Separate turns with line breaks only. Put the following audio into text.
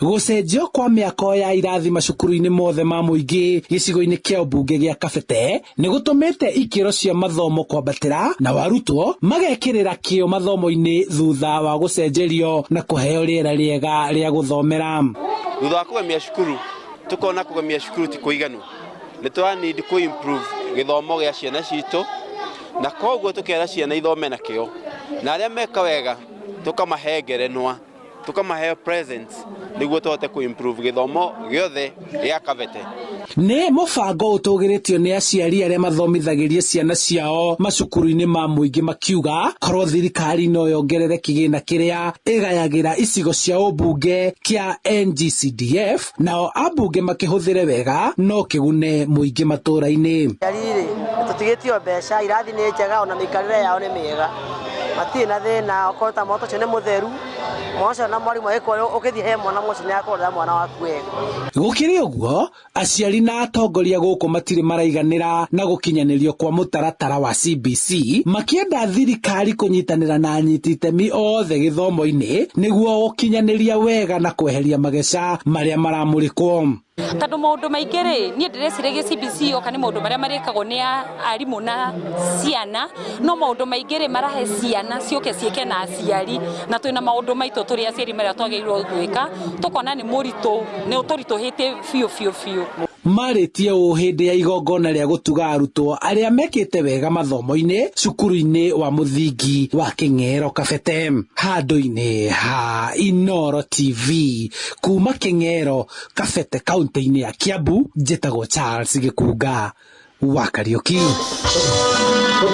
Gucenjio kwa mĩako ya irathi macukuru-inĩ mothe ma mũingĩ gĩcigo-inĩ kĩa ũmbunge gĩa Kabete nĩ gũtũmĩte ikĩro cia mathomo kwambatĩra na arutwo magekĩrĩra kĩo mathomo-inĩ thutha wa gũcenjerio na kũheo rĩera rĩega rĩa gũthomera.
Thutha wa kũgemia cukuru tukona kũgemia cukuru ti kũiganu, nĩ tũranidi kũ improve gĩthomo gĩa ciana citũ, na koguo tũkera ciana ithome na kĩo, na arĩa meka wega tukamahe ngerenwa, tukamahe presents nĩguo tũhote kũ improve gĩthomo gĩothe gĩa Kabete.
Nĩ mũbango ũtũgĩrĩtio nĩ aciari arĩa mathomithagĩria ciana ciao macukuru-inĩ ma mũingĩ makiuga korwo thirikari no yongerere kĩgĩna kĩrĩa ĩgayagĩra icigo cia ũmbunge kĩa NGCDF, nao ambunge makĩhũthĩre wega no kĩgune mũingĩ matũra-inĩ.
Tũtigĩtio mbeca, irathi nĩ njega, ona mĩikarĩre yao nĩ mĩega, matirĩ na thĩna, okota moto cio nĩ mũtheru, mwacio na mwarimũ agĩkorwo ũgĩthiĩ he mwana mũcio nĩ akũrora mwana waku wega. Gũkĩrĩ ũguo, aciari na atongoria gũkũ matirĩ maraiganĩra na gũkinyanĩrio kwa mũtaratara wa CBC, makĩenda thirikari kũnyitanĩra na anyiti itemi othe gĩthomo-inĩ nĩguo gũkinyanĩria wega na kweheria mageca marĩa maramũrĩkwo.
Tondũ maũndũ maingĩ rĩ, niĩ ndĩreciragia CBC oka nĩ maũndũ marĩa marĩkagwo nĩ arimũ na ciana, no maũndũ maingĩ rĩ marahe ciana ciũke ciĩke na aciari, na twĩna maũndũ maitũ tũrĩ aciari marĩa twagĩrĩirwo gwĩka, tũkona nĩ mũritũ, nĩ ũtũritũhĩte biũ.
Marĩtie ũũ hĩndĩ ya igongona rĩa gũtuga arutwo arĩa mekĩte wega mathomo-inĩ cukuru-inĩ wa mũthingi wa Kĩng'ero Kabete. Handũ-inĩ ha Inooro TV kuma Kĩng'ero Kabete kaunti-inĩ ya Kiambu, njĩtagwo Charles Gĩkunga wa Kariũki.